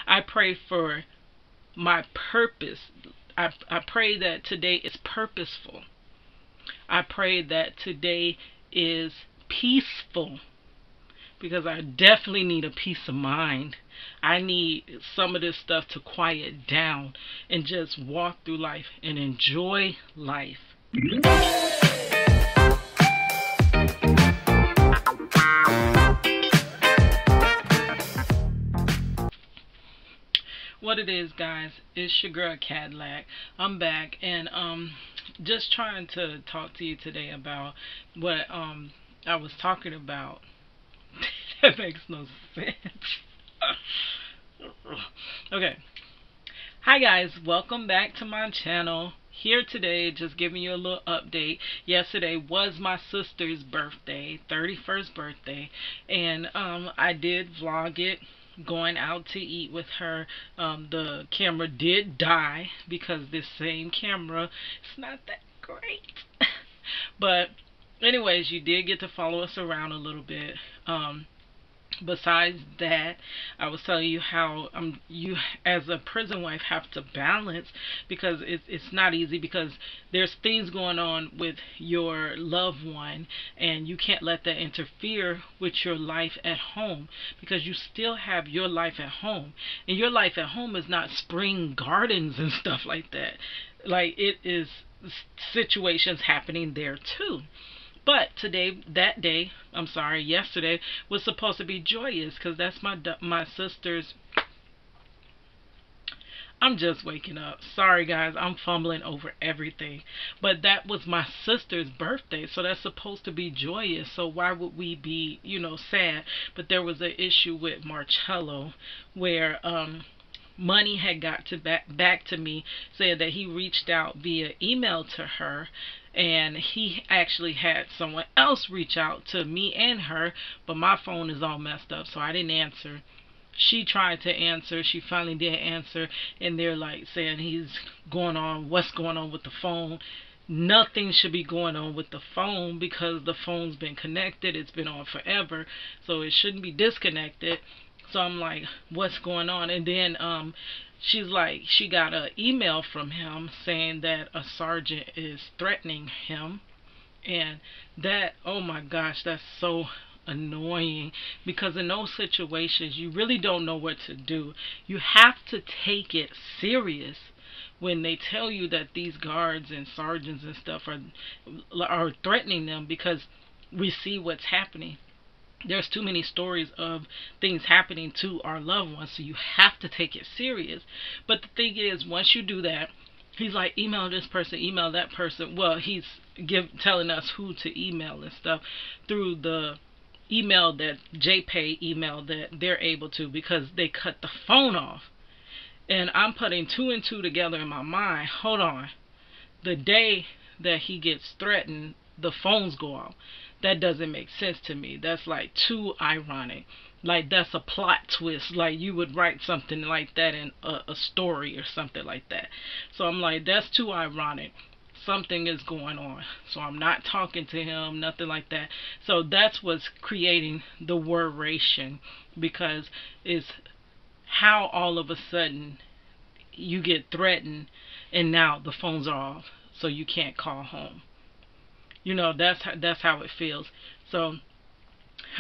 I pray for my purpose. I pray that today is purposeful. I pray that today is peaceful, because I definitely need a peace of mind. I need some of this stuff to quiet down and just walk through life and enjoy life. What it is, guys, it's your girl Cadillac. I'm back, and just trying to talk to you today about what I was talking about. That makes no sense. Okay. Hi guys, welcome back to my channel. Here today, just giving you a little update. Yesterday was my sister's birthday, 31st birthday, and I did vlog it, going out to eat with her. The camera did die because this same camera is not that great. But anyways, you did get to follow us around a little bit. Besides that, I was telling you how you as a prison wife have to balance, because it's not easy, because there's things going on with your loved one, and you can't let that interfere with your life at home, because you still have your life at home, and your life at home is not spring gardens and stuff like that. Like, it is situations happening there too. But yesterday was supposed to be joyous, because that's my sister's. I'm just waking up. Sorry guys, I'm fumbling over everything. But that was my sister's birthday, so that's supposed to be joyous. So why would we be, sad? But there was an issue with Marchello where money had got to back to me, saying that he reached out via email to her, and he actually had someone else reach out to me and her, but my phone is all messed up, so I didn't answer. She tried to answer. She finally did answer, and they're like saying what's going on with the phone. Nothing should be going on with the phone, because the phone's been connected. It's been on forever, so it shouldn't be disconnected. So I'm like, what's going on? And then she's like, she got an email from him saying that a sergeant is threatening him. And that, oh my gosh, that's so annoying, because in those situations you really don't know what to do. You have to take it serious when they tell you that these guards and sergeants and stuff are threatening them, because we see what's happening. There's too many stories of things happening to our loved ones, so you have to take it serious. But the thing is, once you do that, he's like, email this person, email that person. Well, he's telling us who to email and stuff through the email, that JPay email that they're able to, because they cut the phone off. And I'm putting two and two together in my mind. Hold on. The day that he gets threatened, the phones go off. That doesn't make sense to me. That's like too ironic. Like, that's a plot twist. Like, you would write something like that in a story or something like that. So I'm like, that's too ironic. Something is going on. So I'm not talking to him, nothing like that. So that's what's creating the worration, because it's how all of a sudden you get threatened and now the phones are off, so you can't call home. That's how it feels. So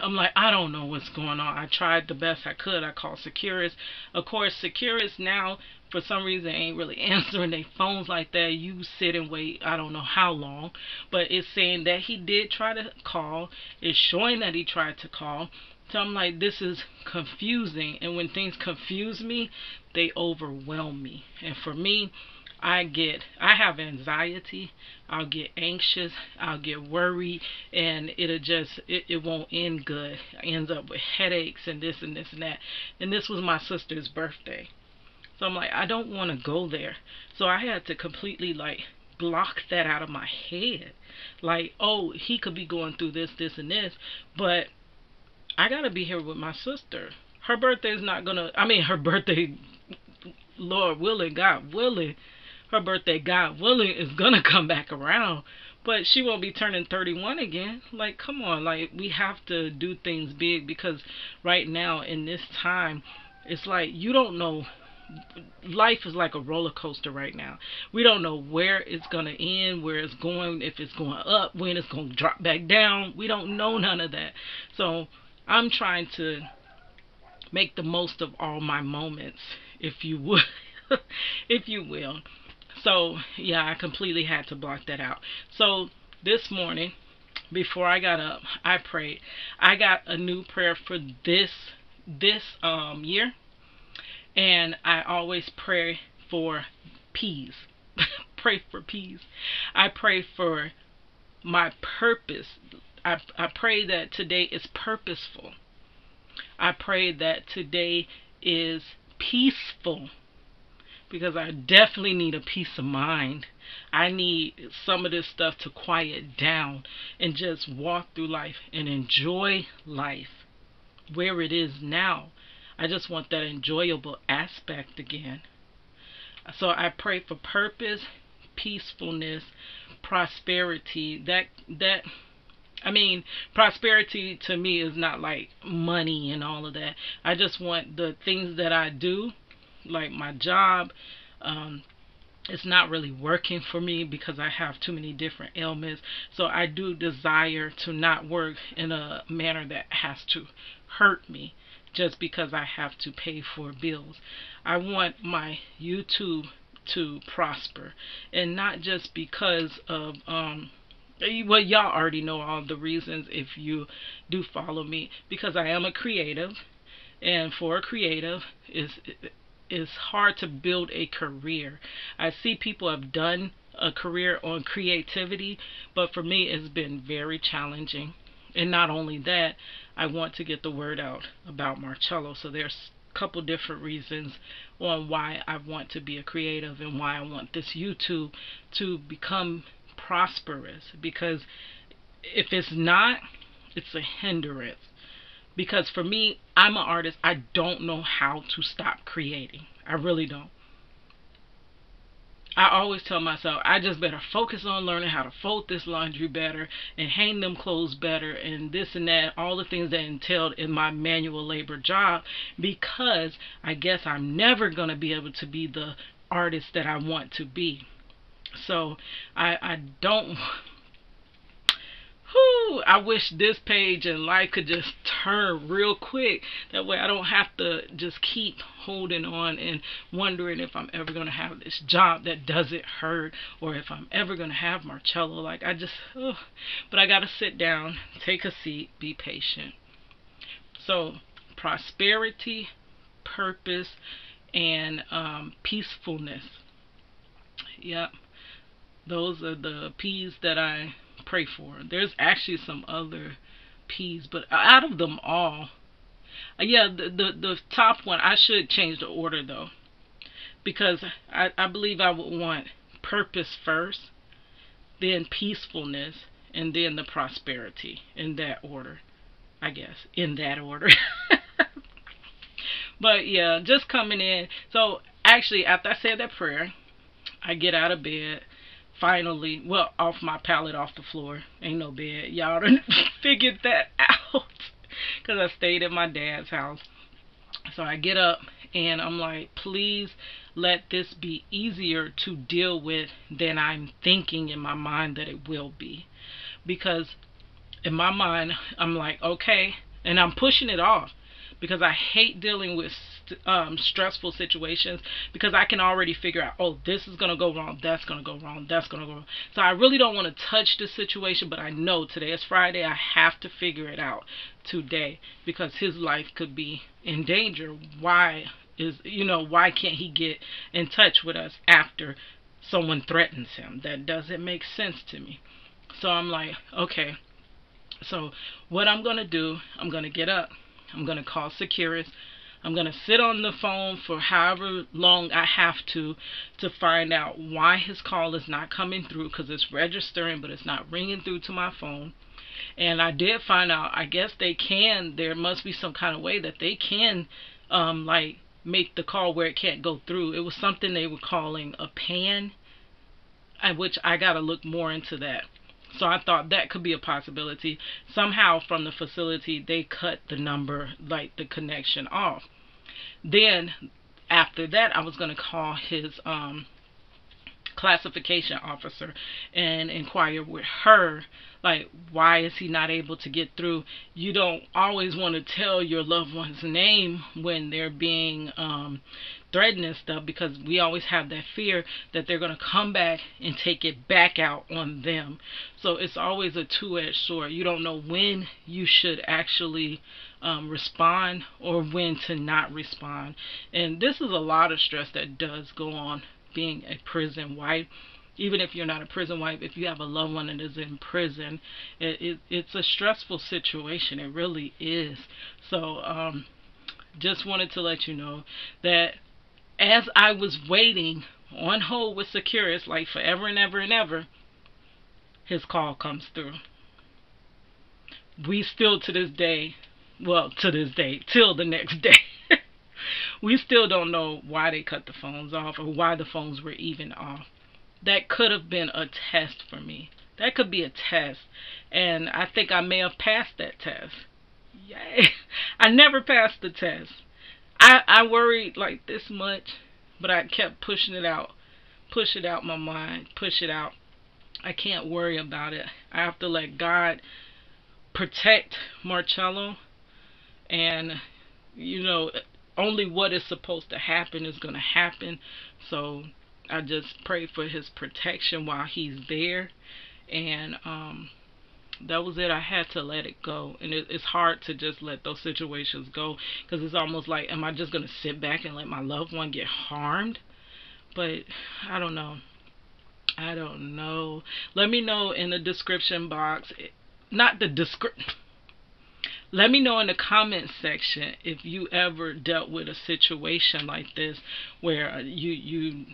I'm like, I don't know what's going on. I tried the best I could. I called Securus. Of course, Securus now, for some reason, ain't really answering their phones like that. You sit and wait, I don't know how long. But it's saying that he did try to call. It's showing that he tried to call. So I'm like, this is confusing. And when things confuse me, they overwhelm me. And for me, I have anxiety. I'll get anxious. I'll get worried, and it won't end good. I ends up with headaches and this and this and that. And this was my sister's birthday, so I'm like, I don't want to go there. So I had to completely block that out of my head. Like, oh, he could be going through this, this, and this, but I gotta be here with my sister. Her birthday is not gonna. I mean, her birthday, Lord willing, God willing. Her birthday, God willing, is gonna come back around, but she won't be turning 31 again. Like, come on, like, we have to do things big, because right now in this time, It's like you don't know. Life is like a roller coaster right now. We don't know where it's going to end, where it's going, if it's going up, when it's going to drop back down. We don't know none of that. So I'm trying to make the most of all my moments, if you would, if you will. So yeah, I completely had to block that out. So this morning, before I got up, I prayed. I got a new prayer for this year, and I always pray for peace. Pray for peace. I pray for my purpose. I pray that today is purposeful. I pray that today is peaceful, because I definitely need a peace of mind. I need some of this stuff to quiet down and just walk through life and enjoy life where it is now. I just want that enjoyable aspect again. So I pray for purpose, peacefulness, prosperity. I mean, prosperity to me is not like money and all of that. I just want the things that I do, like my job. It's not really working for me because I have too many different ailments. So I do desire to not work in a manner that has to hurt me just because I have to pay for bills. I want my YouTube to prosper, and not just because of well, y'all already know all the reasons if you do follow me, because I am a creative, and for a creative is hard to build a career. I see people have done a career on creativity, but for me it's been very challenging. And not only that, I want to get the word out about Marchello. So there's a couple different reasons on why I want to be a creative and why I want this YouTube to become prosperous. Because if it's not, it's a hindrance. Because for me, I'm an artist. I don't know how to stop creating. I really don't. I always tell myself, I just better focus on learning how to fold this laundry better and hang them clothes better and this and that, all the things that entailed in my manual labor job, because I guess I'm never going to be able to be the artist that I want to be. So I don't... Whew, I wish this page in life could just turn real quick. That way I don't have to just keep holding on and wondering if I'm ever going to have this job that doesn't hurt, or if I'm ever going to have Marchello. Like, I just, but I got to sit down, take a seat, be patient. So, prosperity, purpose, and peacefulness. Yep. Those are the P's that I pray for. There's actually some other P's, but out of them all, yeah, the top one, I should change the order though, because I believe I would want purpose first, then peacefulness, and then the prosperity, in that order. I guess in that order. But yeah, just coming in. So actually, after I said that prayer, I get out of bed. Finally, well, off my pallet, off the floor. Ain't no bed. Y'all done figured that out. Because I stayed at my dad's house. So I get up and I'm like, please let this be easier to deal with than I'm thinking in my mind that it will be. Because in my mind, I'm like, okay. And I'm pushing it off. Because I hate dealing with stressful situations, because I can already figure out, oh, this is going to go wrong, that's going to go wrong, that's going to go wrong. So I really don't want to touch the situation, but I know today is Friday. I have to figure it out today, because his life could be in danger. Why can't he get in touch with us after someone threatens him? That doesn't make sense to me. So I'm like, okay. So what I'm going to do, I'm going to get up. I'm going to call Securus. I'm going to sit on the phone for however long I have to find out why his call is not coming through, because it's registering but it's not ringing through to my phone. And I did find out, I guess there must be some kind of way that they can like make the call where it can't go through. It was something they were calling a pan, which I got to look more into that. So I thought that could be a possibility. Somehow from the facility, they cut the number, like the connection off. Then after that, I was going to call his classification officer and inquire with her, like, why is he not able to get through. You don't always want to tell your loved one's name when they're being threatened and stuff, because we always have that fear that they're going to come back and take it back out on them. So it's always a two-edged sword. You don't know when you should actually respond or when to not respond. And this is a lot of stress that does go on being a prison wife. Even if you're not a prison wife, if you have a loved one that is in prison, it's a stressful situation. It really is. So just wanted to let you know that as I was waiting on hold with Securus, like forever and ever and ever, his call comes through. We still to this day, well, to this day, till the next day, we still don't know why they cut the phones off or why the phones were even off. That could have been a test for me. That could be a test. And I think I may have passed that test. Yay. I never passed the test. I worried like this much, but I kept pushing it out. Push it out my mind. Push it out. I can't worry about it. I have to let God protect Marchello. And, you know, only what is supposed to happen is going to happen. So I just pray for his protection while he's there. And that was it. I had to let it go. And it's hard to just let those situations go, because it's almost like, am I just going to sit back and let my loved one get harmed? But I don't know. I don't know. Let me know in the description box. Not the description. Let me know in the comment section if you ever dealt with a situation like this where you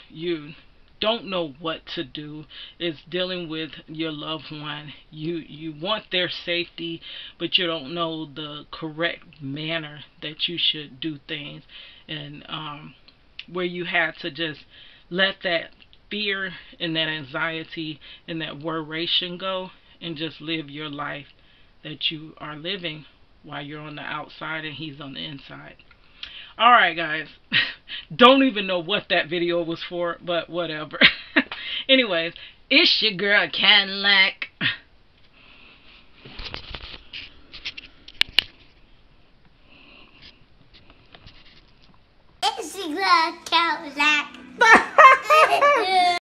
don't know what to do. It's dealing with your loved one. You want their safety, but you don't know the correct manner that you should do things, and where you had to just let that fear and that anxiety and that worration go and just live your life that you are living while you're on the outside and he's on the inside. Alright guys, don't even know what that video was for, but whatever. Anyways, it's your girl Cadillac. It's your girl Cadillac.